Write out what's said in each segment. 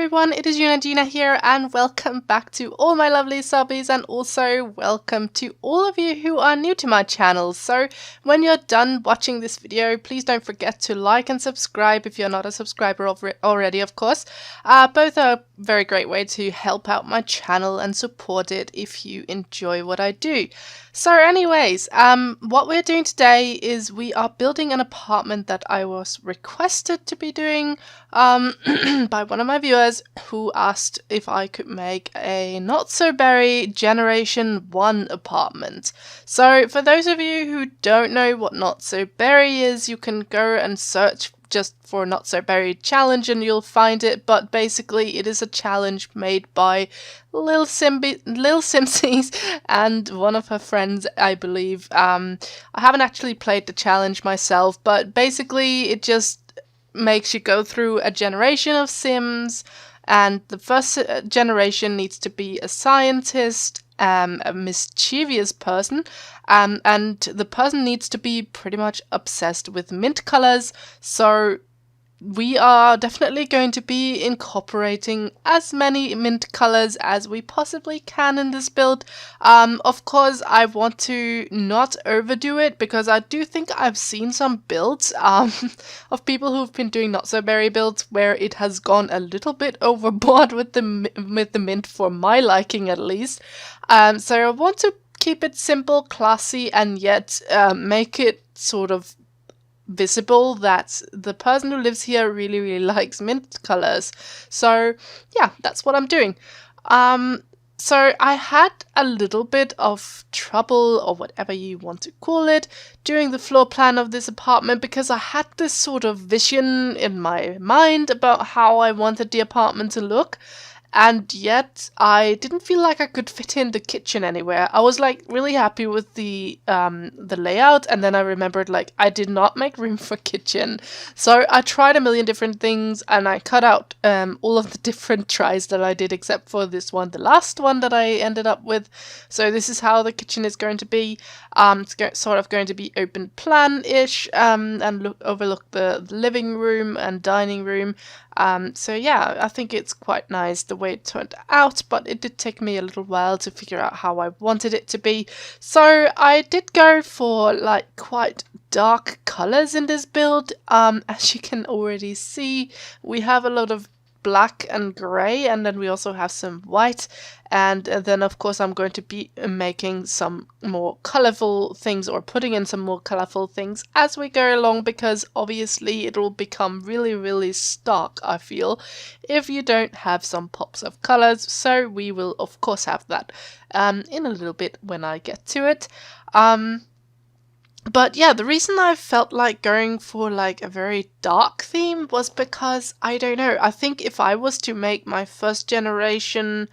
everyone, it is Eunagina here, and welcome back to all my lovely subbies, and also welcome to all of you who are new to my channel. So when you're done watching this video, please don't forget to like and subscribe if you're not a subscriber already, of course. Both are a very great way to help out my channel and support it if you enjoy what I do. So anyways, what we're doing today is we are building an apartment that I was requested to be doing by one of my viewers who asked if I could make a notsoberry Generation 1 apartment. So for those of you who don't know what notsoberry is, you can go and search just for notsoberry challenge and you'll find it, but basically it is a challenge made by Lil Simsies and one of her friends, I believe. I haven't actually played the challenge myself, but basically it just makes you go through a generation of Sims, and the first generation needs to be a scientist, a mischievous person, and the person needs to be pretty much obsessed with mint colors. So we are definitely going to be incorporating as many mint colors as we possibly can in this build. Of course, I want to not overdo it because I do think I've seen some builds of people who've been doing notsoberry builds where it has gone a little bit overboard with the mint, for my liking at least. So I want to keep it simple, classy, and yet make it sort of visible that the person who lives here really likes mint colors. So yeah, that's what I'm doing. So I had a little bit of trouble, or whatever you want to call it, doing the floor plan of this apartment because I had this sort of vision in my mind about how I wanted the apartment to look. And yet, I didn't feel like I could fit in the kitchen anywhere. I was like really happy with the layout, and then I remembered like I did not make room for kitchen. So I tried a million different things, and I cut out all of the different tries that I did, except for this one, the last one that I ended up with. So this is how the kitchen is going to be. It's sort of going to be open plan-ish, and overlook the living room and dining room. So yeah, I think it's quite nice the way it turned out, but it did take me a little while to figure out how I wanted it to be. So I did go for like quite dark colors in this build. As you can already see, we have a lot of black and grey, and then we also have some white, and then of course I'm going to be making some more colorful things, or putting in some more colorful things as we go along, because obviously it will become really stark, I feel, if you don't have some pops of colors. So we will of course have that in a little bit when I get to it. But yeah, the reason I felt like going for like a very dark theme was because, I don't know, I think if I was to make my first generation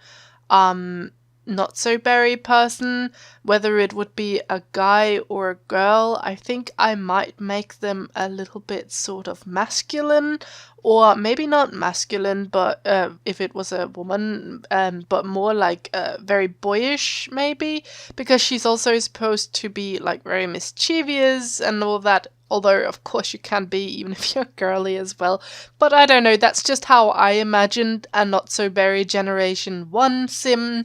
notsoberry person, whether it would be a guy or a girl, I think I might make them a little bit sort of masculine, or maybe not masculine, but if it was a woman, but more like very boyish maybe, because she's also supposed to be like very mischievous and all that. Although, of course, you can be, even if you're girly as well. But I don't know, that's just how I imagined a notsoberry Generation 1 sim.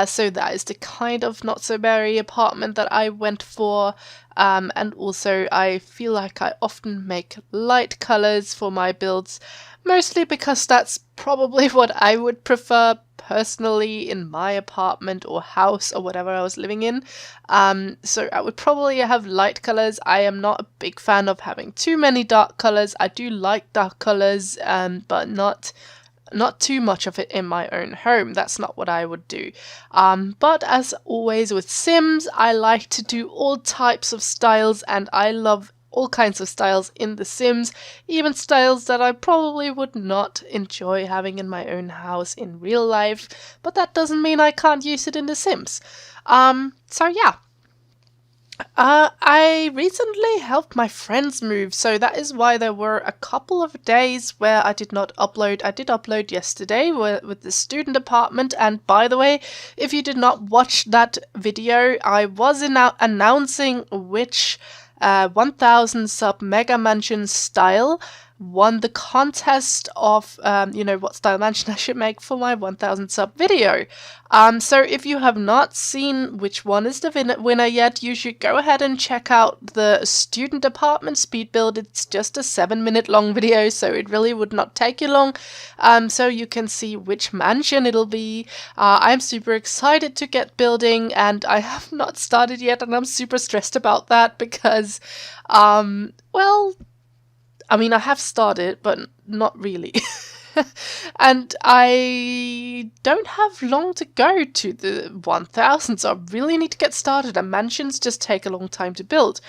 So that is the kind of notsoberry apartment that I went for. And also, I feel like I often make light colors for my builds, mostly because that's probably what I would prefer personally in my apartment or house or whatever I was living in. So I would probably have light colors. I am not a big fan of having too many dark colors. I do like dark colors, but not too much of it in my own home. That's not what I would do. But as always with Sims, I like to do all types of styles, and I love all kinds of styles in The Sims, even styles that I probably would not enjoy having in my own house in real life, but that doesn't mean I can't use it in The Sims. So yeah. I recently helped my friends move, so that is why there were a couple of days where I did not upload. I did upload yesterday with the student apartment, and by the way, if you did not watch that video, I was announcing which 1000 sub mega mansion style won the contest of, you know, what style mansion I should make for my 1000 sub video. So if you have not seen which one is the winner yet, you should go ahead and check out the student apartment speed build. It's just a 7-minute long video, so it really would not take you long. So you can see which mansion it'll be. I'm super excited to get building, and I have not started yet, and I'm super stressed about that because, well, I mean, I have started, but not really. And I don't have long to go to the 1000, so I really need to get started, and mansions just take a long time to build.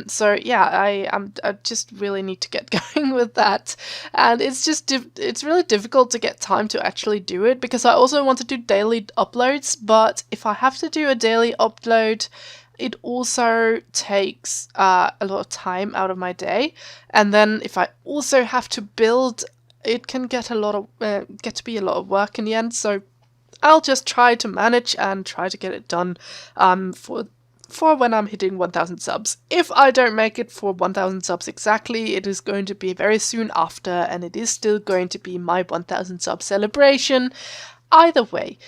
So yeah, I just really need to get going with that, and it's really difficult to get time to actually do it, because I also want to do daily uploads, but if I have to do a daily upload, it also takes a lot of time out of my day, and then if I also have to build, it can get to be a lot of work in the end. So I'll just try to manage and try to get it done for when I'm hitting 1000 subs. If I don't make it for 1000 subs exactly, it is going to be very soon after, and it is still going to be my 1000 sub celebration either way.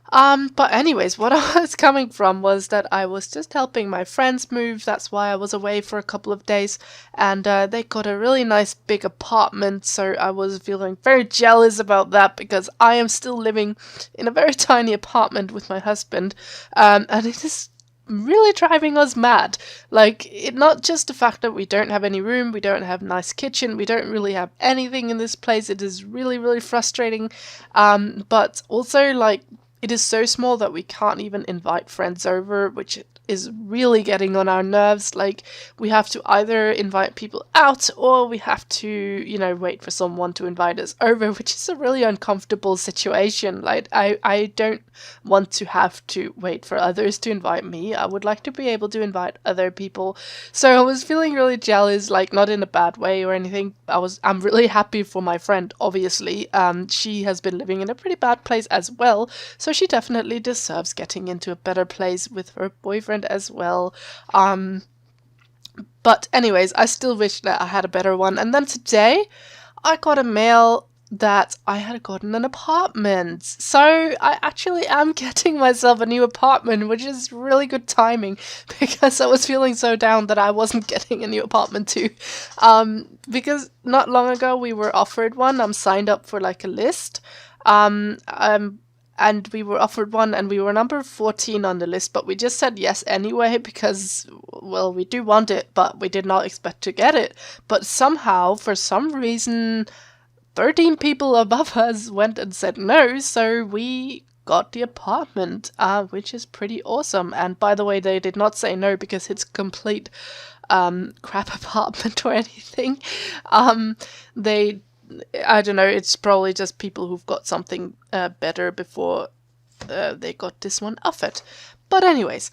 But anyways, what I was coming from was that I was just helping my friends move. That's why I was away for a couple of days, and they got a really nice big apartment, so I was feeling very jealous about that, because I am still living in a very tiny apartment with my husband, and it is really driving us mad. Like, not just the fact that we don't have any room, we don't have a nice kitchen, we don't really have anything in this place. It is really, really frustrating, but also, like, it is so small that we can't even invite friends over, which is really getting on our nerves. Like, we have to either invite people out, or we have to, you know, wait for someone to invite us over, which is a really uncomfortable situation. Like, I don't want to have to wait for others to invite me. I would like to be able to invite other people. So I was feeling really jealous, like, not in a bad way or anything. I'm really happy for my friend, obviously. She has been living in a pretty bad place as well, so she definitely deserves getting into a better place with her boyfriend as well. But anyways, I still wish that I had a better one. And then today I got a mail that I had gotten an apartment. So I actually am getting myself a new apartment, which is really good timing, because I was feeling so down that I wasn't getting a new apartment too. Because not long ago we were offered one. I'm signed up for like a list. And we were offered one, and we were number 14 on the list, but we just said yes anyway, because, well, we do want it, but we did not expect to get it. But somehow, for some reason, 13 people above us went and said no, so we got the apartment, which is pretty awesome. And by the way, they did not say no because it's complete crap apartment or anything. I don't know, it's probably just people who've got something better before they got this one offered. But anyways,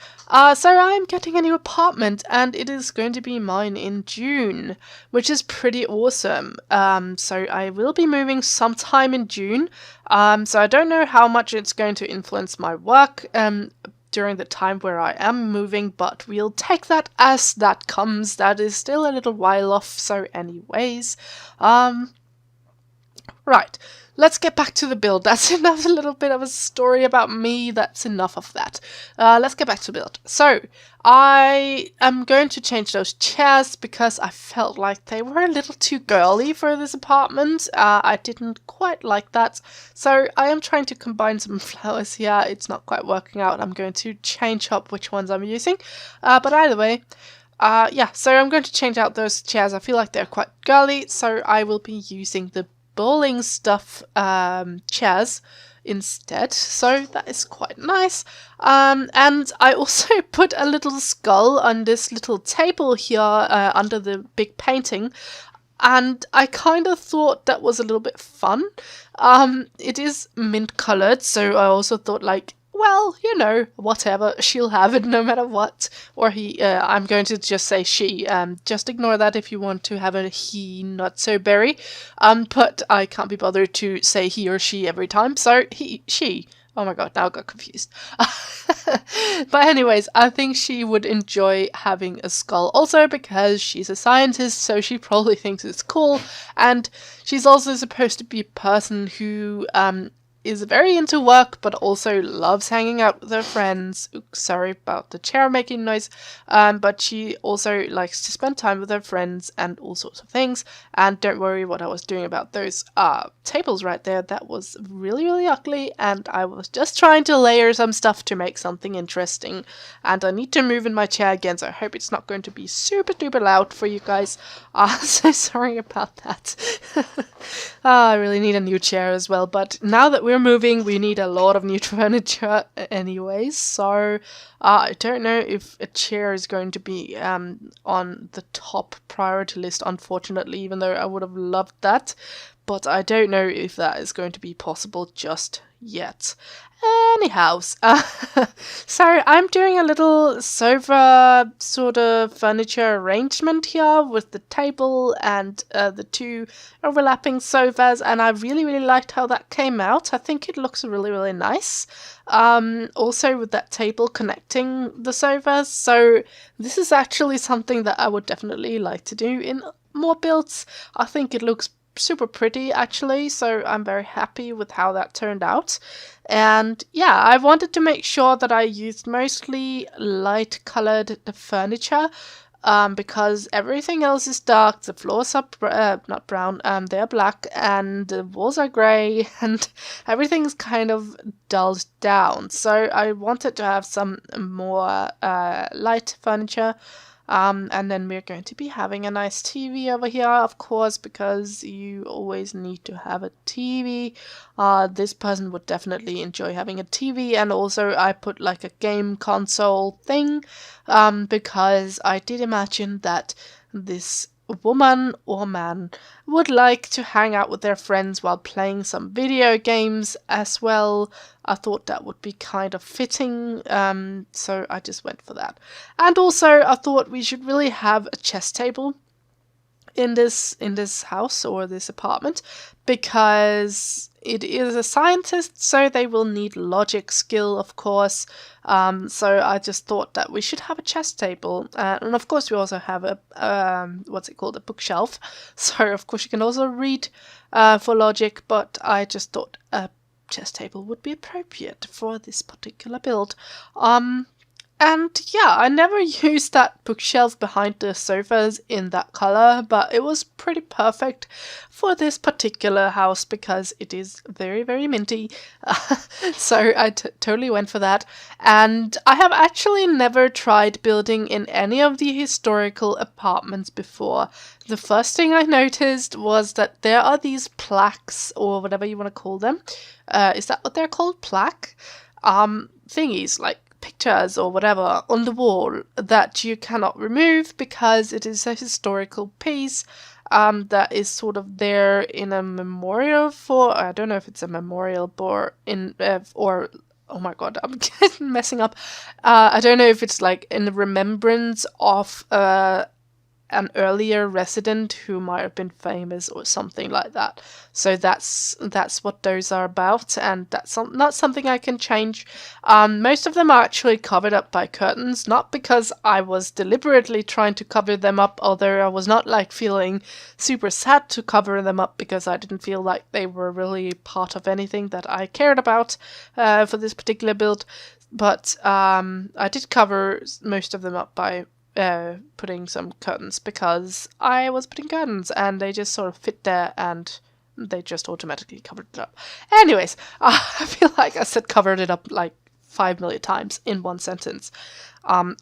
so I'm getting a new apartment, and it is going to be mine in June, which is pretty awesome. So I will be moving sometime in June. So I don't know how much it's going to influence my work during the time where I am moving, but we'll take that as that comes. That is still a little while off, so anyways. Right, let's get back to the build. That's enough, a little bit of a story about me. That's enough of that. Let's get back to the build. So, I am going to change those chairs because I felt like they were a little too girly for this apartment. I didn't quite like that. So, I am trying to combine some flowers here. It's not quite working out. I'm going to change up which ones I'm using. But either way, yeah, so I'm going to change out those chairs. I feel like they're quite girly, so I will be using the bowling stuff chairs instead, so that is quite nice. And I also put a little skull on this little table here under the big painting, and I kind of thought that was a little bit fun. It is mint colored, so I also thought, like, well, you know, whatever, she'll have it no matter what. Or he, I'm going to just say she. Just ignore that if you want to have a he, notsoberry. But I can't be bothered to say he or she every time, so she. Oh my god, now I got confused. But anyways, I think she would enjoy having a skull. Also because she's a scientist, so she probably thinks it's cool. And she's also supposed to be a person who is very into work, but also loves hanging out with her friends. Oops, sorry about the chair making noise. But she also likes to spend time with her friends and all sorts of things. And don't worry what I was doing about those tables right there. That was really, really ugly. And I was just trying to layer some stuff to make something interesting. And I need to move in my chair again, so I hope it's not going to be super duper loud for you guys. So sorry about that. I really need a new chair as well. But now that we're moving, we need a lot of new furniture anyways. So I don't know if a chair is going to be on the top priority list, unfortunately, even though I would have loved that. But I don't know if that is going to be possible just yet. Anyhow, so I'm doing a little sofa sort of furniture arrangement here with the table and the two overlapping sofas, and I really, really liked how that came out. I think it looks really, really nice. Also with that table connecting the sofas, so this is actually something that I would definitely like to do in more builds. I think it looks super pretty actually, so I'm very happy with how that turned out. And yeah, I wanted to make sure that I used mostly light colored furniture because everything else is dark. The floors are not brown, they're black, and the walls are grey, and everything's kind of dulled down. So I wanted to have some more light furniture. And then we're going to be having a nice TV over here, of course, because you always need to have a TV. This person would definitely enjoy having a TV, and also I put like a game console thing, because I did imagine that this woman or man would like to hang out with their friends while playing some video games as well. I thought that would be kind of fitting, so I just went for that. And also I thought we should really have a chess table in this house or this apartment, because it is a scientist, so they will need logic skill, of course. So I just thought that we should have a chess table, and of course we also have a what's it called, a bookshelf. So of course you can also read for logic, but I just thought a chess table would be appropriate for this particular build. And yeah, I never used that bookshelf behind the sofas in that color, but it was pretty perfect for this particular house because it is very, very minty. So I totally went for that. And I have actually never tried building in any of the historical apartments before. The first thing I noticed was that there are these plaques, or whatever you want to call them. Is that what they're called? Plaque? Thingies, like pictures or whatever on the wall that you cannot remove because it is a historical piece that is sort of there in a memorial for, I don't know if it's a memorial or or oh my god, I'm messing up. I don't know if it's like in remembrance of an earlier resident who might have been famous or something like that. So that's what those are about, and that's not something I can change. Most of them are actually covered up by curtains, not because I was deliberately trying to cover them up, although I was not like feeling super sad to cover them up because I didn't feel like they were really part of anything that I cared about for this particular build. But I did cover most of them up by putting some curtains because I was putting curtains and they just sort of fit there and they just automatically covered it up. Anyways, I feel like I said covered it up like 5 million times in one sentence.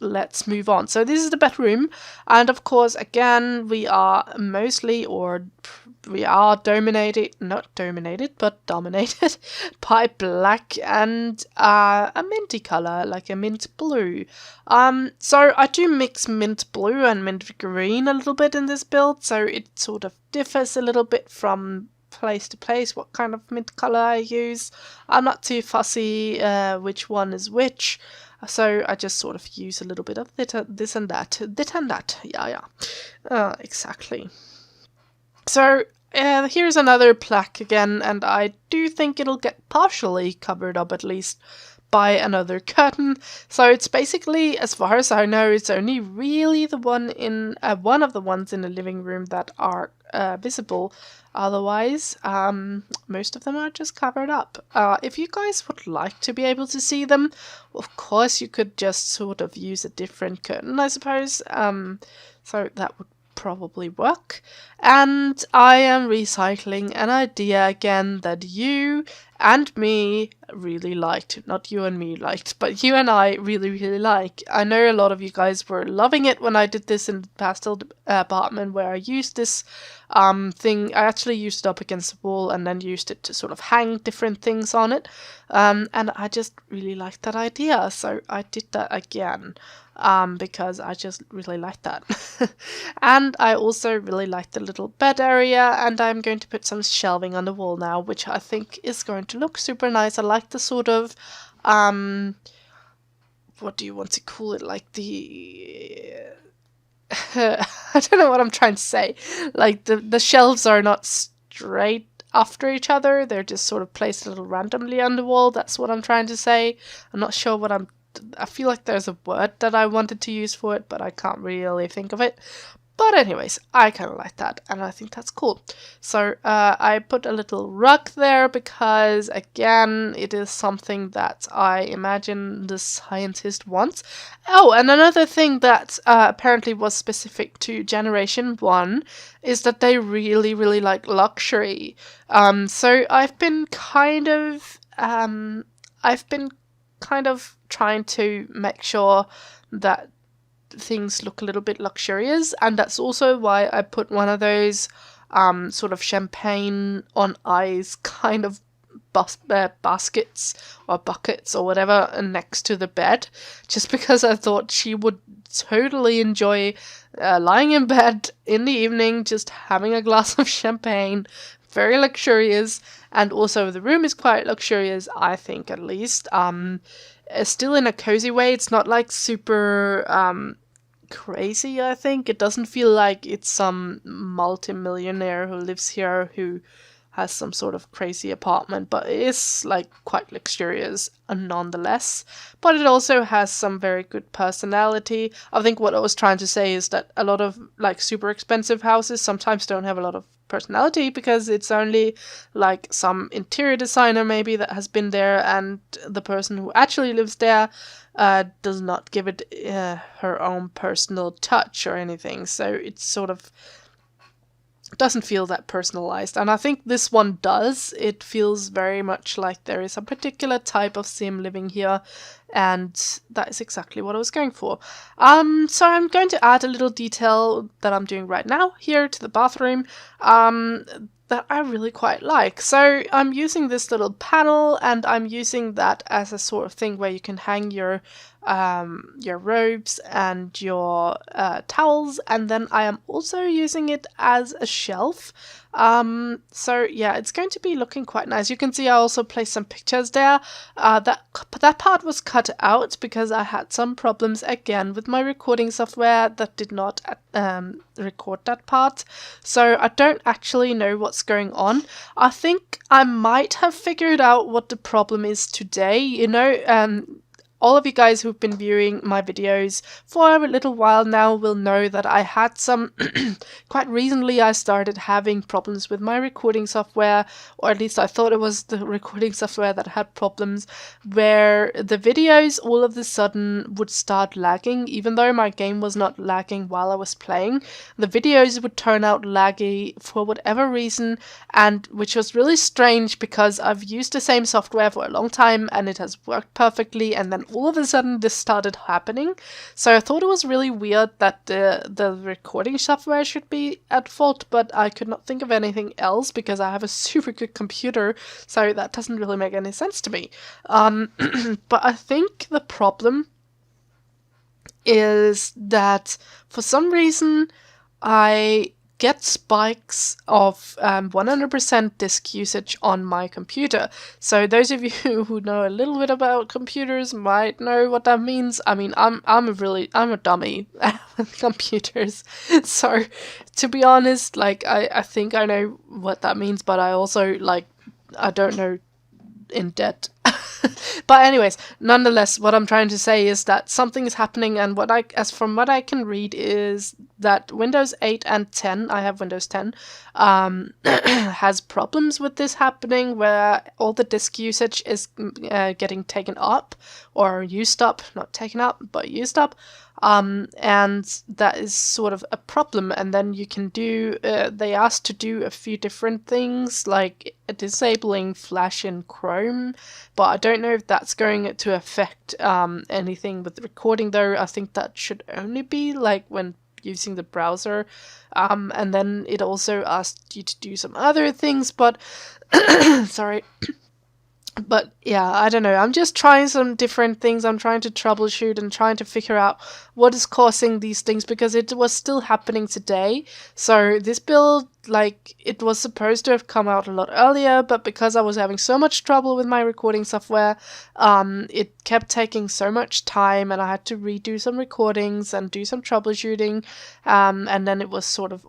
Let's move on. So this is the bedroom, and of course again we are mostly, or we are dominated by black and a minty color, like a mint blue. So I do mix mint blue and mint green a little bit in this build, so it sort of differs a little bit from place to place what kind of mint color I use. I'm not too fussy which one is which. So I just sort of use a little bit of this and that. Yeah. Exactly. So here's another plaque again, and I do think it'll get partially covered up at least by another curtain. So it's basically, as far as I know, it's only really the one in one of the ones in the living room that are visible. Otherwise, most of them are just covered up. If you guys would like to be able to see them, of course you could just sort of use a different curtain, I suppose. So that would probably work. And I am recycling an idea again that you and me really liked. Not you and me liked, but you and I really like. I know a lot of you guys were loving it when I did this in the pastel apartment, where I used this thing. I actually used it up against the wall and then used it to sort of hang different things on it. And I just really liked that idea, so I did that again. Because I just really like that. And I also really like the little bed area, and I'm going to put some shelving on the wall now, which I think is going to look super nice. I like the sort of, what do you want to call it, like the, I don't know what I'm trying to say. Like the shelves are not straight after each other, they're just sort of placed a little randomly on the wall. That's what I'm trying to say. I'm not sure what I feel like there's a word that I wanted to use for it, but I can't really think of it. But anyways, I kind of like that, and I think that's cool. So I put a little rug there because, again, it is something that I imagine the scientist wants. Oh, and another thing that apparently was specific to Generation 1 is that they really like luxury. So I've been kind of trying to make sure that things look a little bit luxurious, and that's also why I put one of those sort of champagne on ice kind of baskets or buckets or whatever next to the bed, just because I thought she would totally enjoy lying in bed in the evening just having a glass of champagne. Very luxurious, and also the room is quite luxurious, I think, at least. Still in a cozy way. It's not like super crazy, I think. It doesn't feel like it's some multi-millionaire who lives here who has some sort of crazy apartment, but it is like quite luxurious nonetheless. But it also has some very good personality. I think what I was trying to say is that a lot of like super expensive houses sometimes don't have a lot of personality because it's only like some interior designer maybe that has been there, and the person who actually lives there does not give it her own personal touch or anything. So it's sort of doesn't feel that personalized, and I think this one does. It feels very much like there is a particular type of sim living here, and that is exactly what I was going for. So I'm going to add a little detail that I'm doing right now here to the bathroom that I really quite like. So I'm using this little panel, and I'm using that as a sort of thing where you can hang your robes and your towels, and then I am also using it as a shelf. So yeah, it's going to be looking quite nice. You can see I also placed some pictures there. That part was cut out because I had some problems again with my recording software that did not record that part. So I don't actually know what's going on. I think I might have figured out what the problem is today. You know, all of you guys who've been viewing my videos for a little while now will know that I had some, quite recently I started having problems with my recording software, or at least I thought it was the recording software that had problems, where the videos all of a sudden would start lagging, even though my game was not lagging while I was playing. The videos would turn out laggy for whatever reason, and which was really strange because I've used the same software for a long time and it has worked perfectly, and then all of a sudden this started happening. So I thought it was really weird that the recording software should be at fault, but I could not think of anything else because I have a super good computer, so that doesn't really make any sense to me. But I think the problem is that for some reason I get spikes of 100% disk usage on my computer. So those of you who know a little bit about computers might know what that means. I mean, I'm a dummy with computers. So to be honest, like I think I know what that means, but I also I don't know in depth. But anyways, nonetheless, what I'm trying to say is that something is happening, and from what I can read is that Windows 8 and 10, I have Windows 10, has problems with this happening, where all the disk usage is getting taken up, or used up, not taken up, but used up. And that is sort of a problem. And then you can do, they asked to do a few different things, like disabling Flash in Chrome, but I don't know if that's going to affect anything with recording though. I think that should only be like when using the browser. And then it also asked you to do some other things, but sorry. But yeah, I don't know. I'm just trying some different things. I'm trying to troubleshoot and trying to figure out what is causing these things, because it was still happening today. So this build, like, it was supposed to have come out a lot earlier, but because I was having so much trouble with my recording software, it kept taking so much time, and I had to redo some recordings and do some troubleshooting, and then it was sort of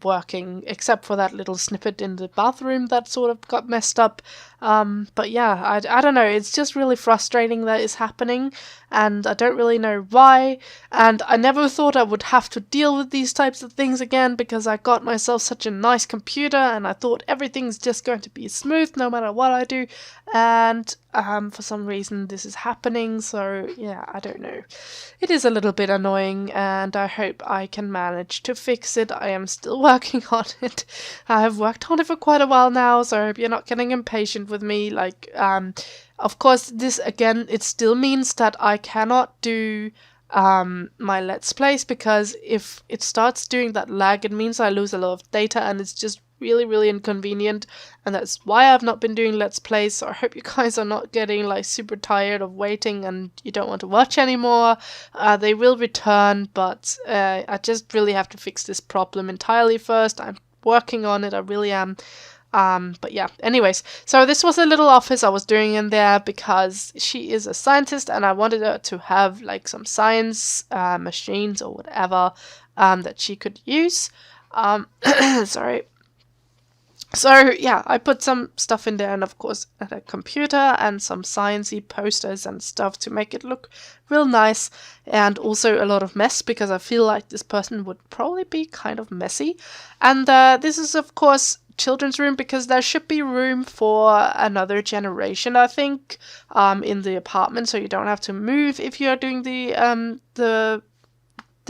working, except for that little snippet in the bathroom that sort of got messed up. But yeah, I don't know, it's just really frustrating that it's happening, and I don't really know why, and I never thought I would have to deal with these types of things again, because I got myself such a nice computer, and I thought everything's just going to be smooth no matter what I do, and for some reason this is happening. So yeah, I don't know. It is a little bit annoying, and I hope I can manage to fix it. I am still working on it. I have worked on it for quite a while now, so I hope you're not getting impatient with me. Like, of course, this again, it still means that I cannot do my Let's Plays, because if it starts doing that lag, it means I lose a lot of data, and it's just really inconvenient, and that's why I've not been doing Let's Plays. So I hope you guys are not getting like super tired of waiting and you don't want to watch anymore. They will return, but I just really have to fix this problem entirely first. I'm working on it, I really am. But yeah, anyways, so this was a little office I was doing in there because she is a scientist, and I wanted her to have like some science machines or whatever that she could use. Sorry. So yeah, I put some stuff in there, and of course a computer and some sciencey posters and stuff to make it look real nice, and also a lot of mess, because I feel like this person would probably be kind of messy. And this is of course children's room, because there should be room for another generation, I think, in the apartment, so you don't have to move if you're doing the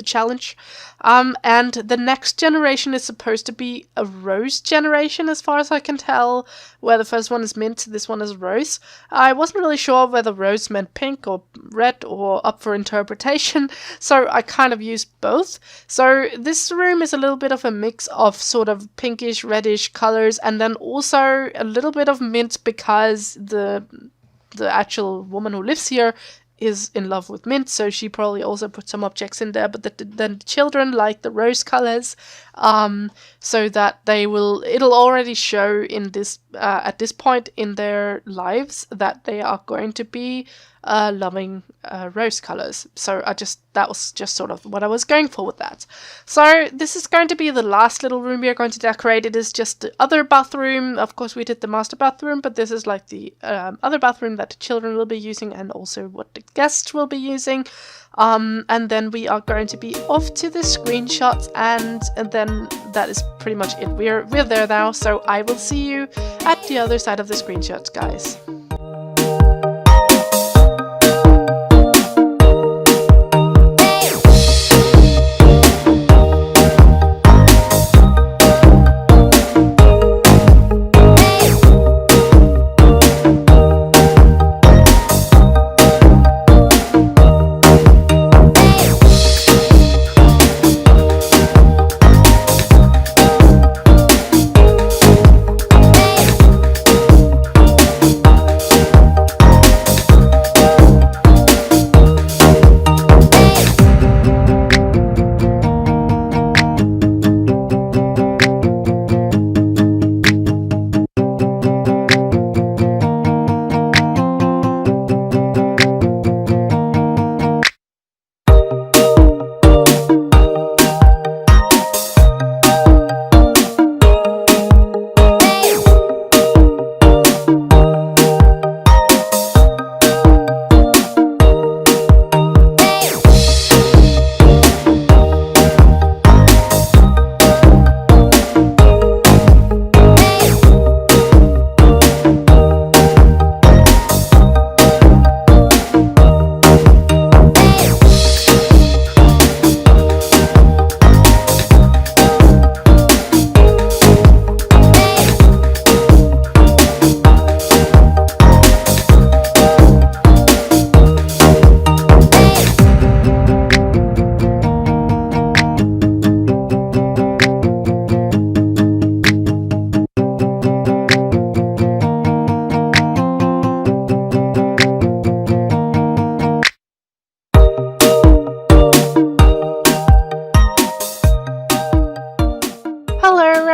challenge. And the next generation is supposed to be a rose generation, as far as I can tell, where the first one is mint, this one is rose. I wasn't really sure whether rose meant pink or red or up for interpretation, so I kind of used both. So this room is a little bit of a mix of sort of pinkish, reddish colors, and then also a little bit of mint, because the actual woman who lives here is in love with mint, so she probably also put some objects in there, but then the children like the rose colors, so that it'll already show in this at this point in their lives that they are going to be loving rose colors. So that was just sort of what I was going for with that. So this is going to be the last little room we are going to decorate. It is just the other bathroom. Of course, we did the master bathroom, but this is like the other bathroom that the children will be using, and also what the guests will be using. And then we are going to be off to the screenshots, and then that is pretty much it. We're there now, so I will see you at the other side of the screenshots, guys.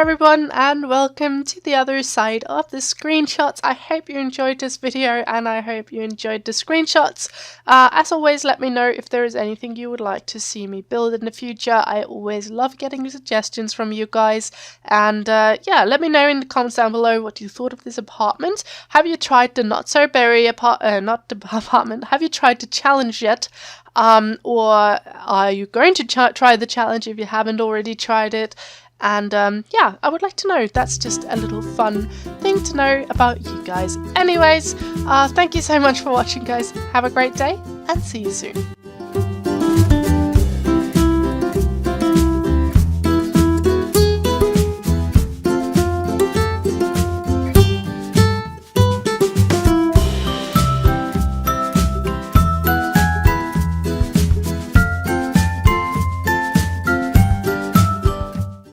everyone, and welcome to the other side of the screenshots. I hope you enjoyed this video and I hope you enjoyed the screenshots. As always, let me know if there is anything you would like to see me build in the future. I always love getting suggestions from you guys, and yeah, let me know in the comments down below what you thought of this apartment. Have you tried the notsoberry apartment? Have you tried the challenge yet? Or are you going to try the challenge if you haven't already tried it? And yeah, I would like to know. That's just a little fun thing to know about you guys. Anyways, thank you so much for watching, guys. Have a great day and see you soon.